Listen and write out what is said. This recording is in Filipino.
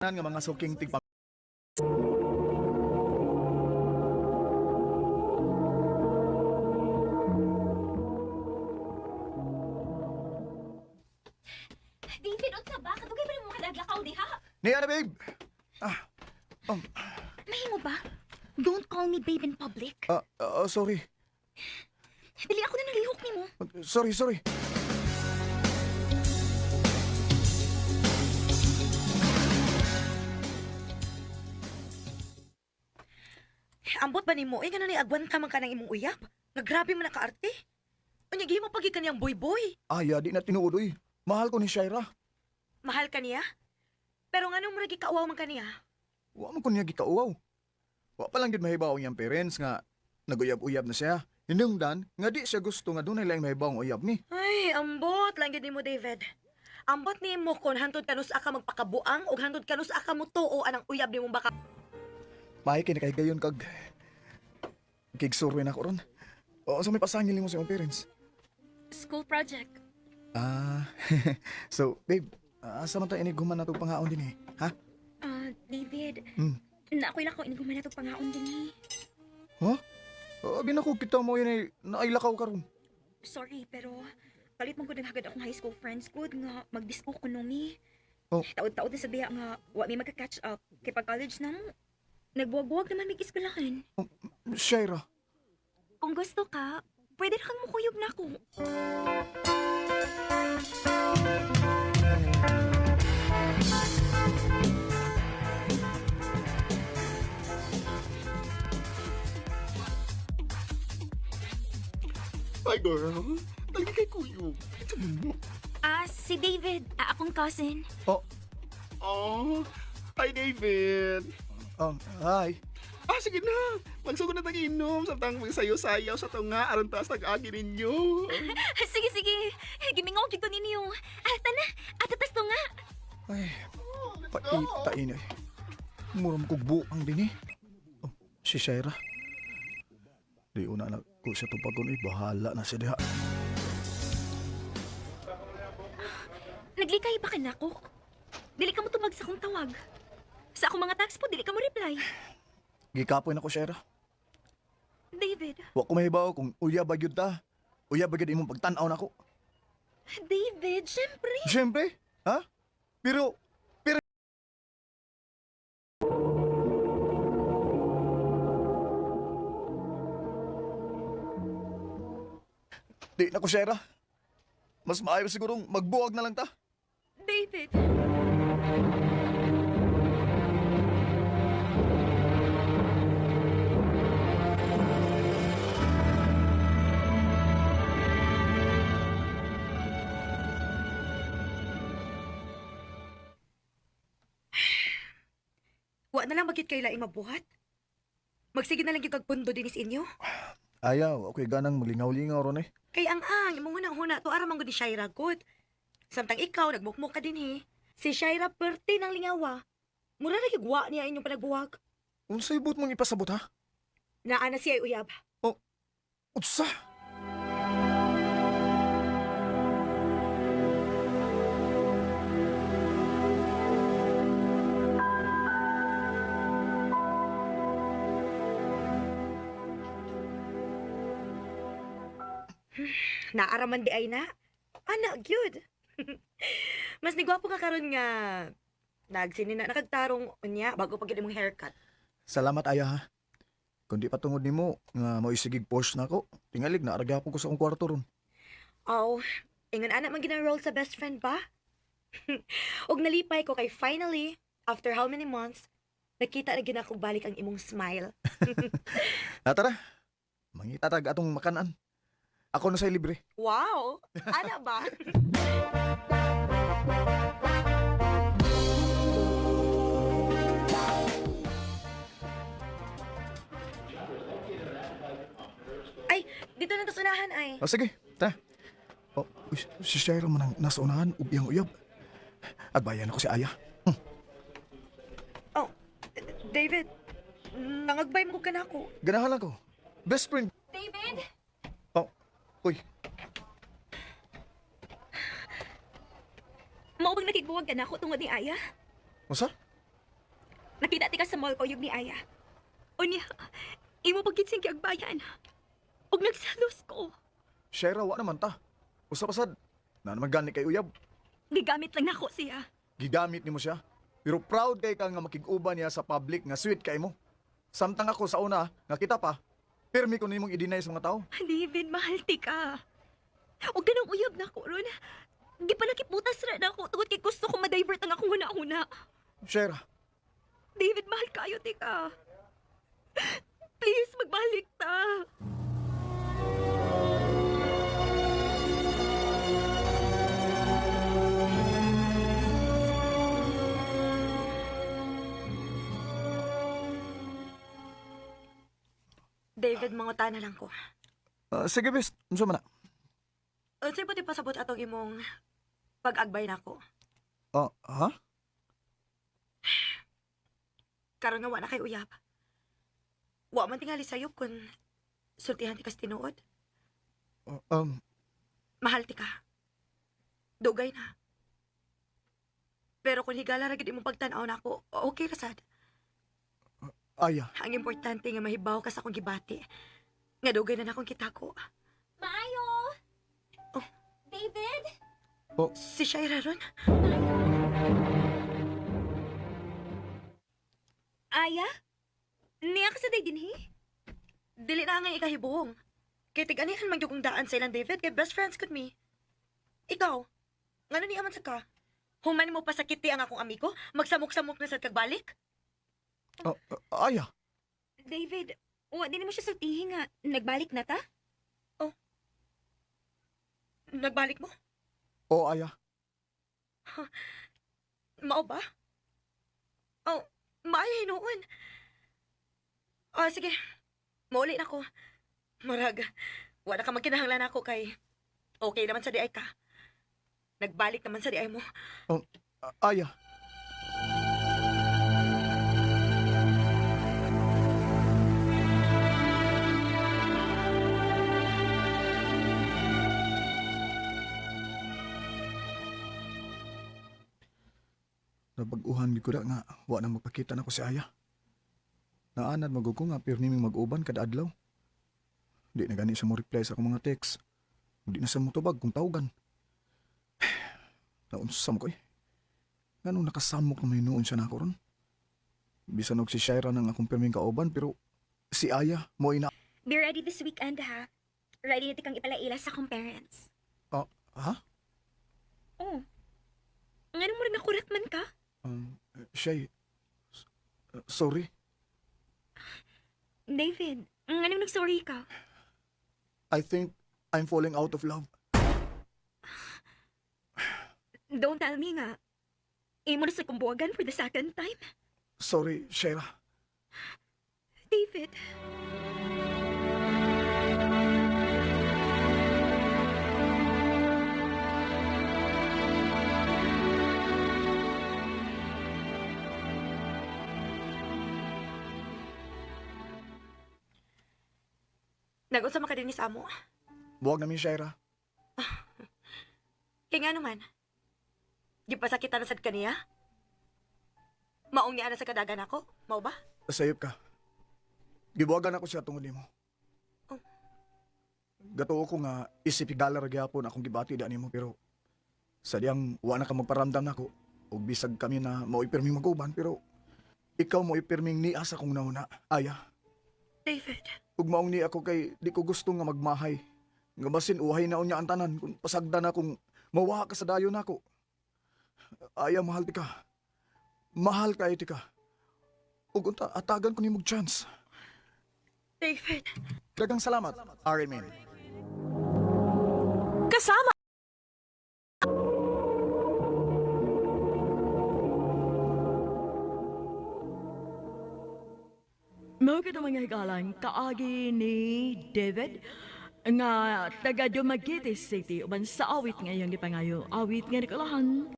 nga mga suking tigpa. David, unsa ba? Katugay pa rin mo kadadlakaw diha. Niya na, babe! Ah, um, Mahimo ba? Don't call me babe in public. sorry. Dili ako na nalihok ni mo. Sorry. Ambot ba nimo? Nga na ni agwanta man ka ng imong uyab. Nga grabe man nakaarte. Unya gihi mo pagi kaniyang boy-boy. Aya, di na tinuodoy. Mahal ko ni Shaira. Mahal ka niya? Pero nganong murag gikaawaw man kaniya? Wa man ko niya gikauwaw. Wa pa lang gid mahibaw niyang parents nga naguyab-uyab na siya. Hinungdan nga di siya gusto nga dunay laing mahibaw ang uyab ni. Ay, ambot lang gid nimo, David. Ambot nimo kon hantod kanus aka magpakabuang ug hantod kanus aka mo tuo anang uyab nimo baka. Mahi kini kay gayon kag kigsurwin ako ron. O sa may pasangil nimo sa imong parents. School project. Ah, so babe, asa man ta ini guman nato pangaon din eh, ha? David. Hmm. Na ako'y lakaw iniguman na ito pangaon din eh. Ha? Binako kita mo yun eh, nailakaw ka ron. Sorry, pero palit man ko hagad akong high school friends ko nga mag-disco ko no mi. Oh. Taod-taod na sabiha nga wa may magka-catch up. Kay pag college na nagbuwag-buwag naman may iskalahan. Shaira, Kung gusto ka, pwede na kang mukuyog na ako. Hi girl, talaga kay kuyo. Si David, akong cousin. Oh, hi David. hi. Sige na. Magsugod na tag-inom. Samtang magsayo-sayaw sa tunga. Aron taas tag-agi ninyo. Sige. Gimingaw gito ninyo. Tana, atatas to nga. Ay, paitain eh. Muram kog buang din eh. Si Shaira. Di una na ko siya tupagon eh, bahala na siya diha. Naglikay ba ka na ko? Dili ka mo tumag sa akong tawag. Sa akong mga text po, dili ka mo reply. Gikapoy na ko, Shaira. David, Wa ko mahibaw kung uya ba gyud ta. Uya ba gyud imong pagtan-aw nako. David, syempre. Siyempre, ha? Pero di na ko, Shaira. Mas maayo sigurong magbuwag na lang ta. David. Wa na lang magit kay laing mabuhat. Magsige na lang yung kagpundo dinis inyo. Ayaw, ako'y ganang malingaw-lingaw ron eh. Kay ang imong huna to aram man gud ni Shaira good. Samtang ikaw nagmukmuk ka din he. Si Shaira perti ng lingawa. Mura na gigwa niya inyong panagbuwag. Unsay but mong ipasabot ha? Naa na siya uyab. Utsa! Naaraman di ay na. Ana, gyud. Mas nigwapo ka karon nga nagsini na nakagtarong unya bago pag imong haircut. Salamat, Aya ha. Kundi patungod nimo nga maisigig post na ako. Tingalig na aragapon ko sa akong kwarto ron. Oh, ingon anak man gina-roll sa best friend ba? Og nalipay ko kay finally, after how many months, nakita na gina kog balik ang imong smile. Tara, mangitatag atong makanan. Ako na sa'y libre. Wow! Ana ba? Ay, dito na sa unahan ay. Sige, ta. Si Shaira man ang nasa unahan, ubiyang-uyab. Agbayan ako si Aya. Oh, David, nangagbay mo ka na ako. Ganahan ako. Best friend. David! Uy, Maubang nakigbuwag ka na ako tungod ni Aya. masa? Nakita ti ka sa mall ko yung ni Aya. Unya, imo pagkitsing kay agbayan. Ug nagsalos ko. Shaira, wa naman ta. Usap-asad. Na naman gani kay uyab. Gigamit lang nako siya. Gigamit nimo siya. Pero proud kay ka nga makig-uban niya sa public nga sweet kay mo. Samtang ako sa una, nga kita pa, pirmi ko nimong i-deny sa mga tao. David, mahal ti ka. Huwag ka nang uyab na ko ron. Di pa nakiputas ra na ako tungod kay gusto ko ma-divert ang akong huna-huna. Shaira, David, mahal kayo ti ka. Please, magbalik ta. David, mangutan na lang ko. sige bes, unsa man na? Unsay pati pasabot atong imong pag-agbay nako. Ha? Karon nga wa na kay uyab. Wa man tingali sayop kun sultihan ti kas tinuod. Mahal ti ka. Dugay na. Pero kung higala ra gid imong pagtan-aw nako, okay ra sad. Aya, Ang importante nga mahibaw ka sa akong gibati. Nga dugay na akong kita ko. Maayo! Oh. David? Si Shaira ron. Aya? Niya ka sa day dinhi? Dili na nga ikahibuong. Kay tig-anihan man gyud kong daan sa ilang David kay best friends kud me. Ikaw, ngano ni aman sa ka? Human mo pasakiti ang akong amigo, magsamok-samok na sa kagbalik? aya. David, wa din mo siya sultihin nga. Nagbalik na ta? Nagbalik mo? Aya. Mao ba? Oh, maayo hinuon. Sige. Mauli na ko. Murag, wala ka magkinahanglan ako kay okay naman sa diay ka. Nagbalik naman sa diay mo. Aya. Nabaguhan ko na nga, wa na magpakita na ko si Aya. Naanad magug ko nga, pero niming mag-uban kada adlaw. Di na gani sa mo reply sa akong mga text. Di na sa mo tubag kung tawagan. Naunsam ko eh. Ganun nakasamok na may noon siya na ako ron. Bisan og si Shaira nang akong pirming kauban, pero si Aya mo ina... Be ready this weekend, ha? Ready na ti kang ipalaila sa akong parents. Ha? Oh. Ngano mo rin nakurat man ka? Shay, sorry. David, ngano nag-sorry ka? I think I'm falling out of love. Don't tell me nga. Imo na sa kumbuagan for the second time. Sorry, Shaira. David. Nag-unsa man ka din sa amo. Buwag namin, Shaira. Kaya nga naman. Gipasakita na sad kaniya? Maong niya na sa kadagan ako? Mao ba? Sayop ka. Gibuwagan ako siya tungod nimo. Oh. Gatuo ko nga isipigala ra gyapon akong gibati da nimo pero sadyang wa na ka magparamdam nako ug bisag kami na mao ipirming mag-uban pero ikaw mo ipirming niya sa kong nauna. Aya. David. Ug maong ni ako kay di ko gusto nga magmahay. Nga basin uhay na unya ang tanan kung pasagdan akong mawaha ka sa dayon nako. Aya, mahal ti ka. Mahal ka ti ka. Ug unta atagan ko nimog chance. David. Dagang salamat, Arimin. Kasama Mao ka mga higalan kaagi ni David nga taga Dumaguete City uban sa awit ngayon gipangayo awit nga nikalahan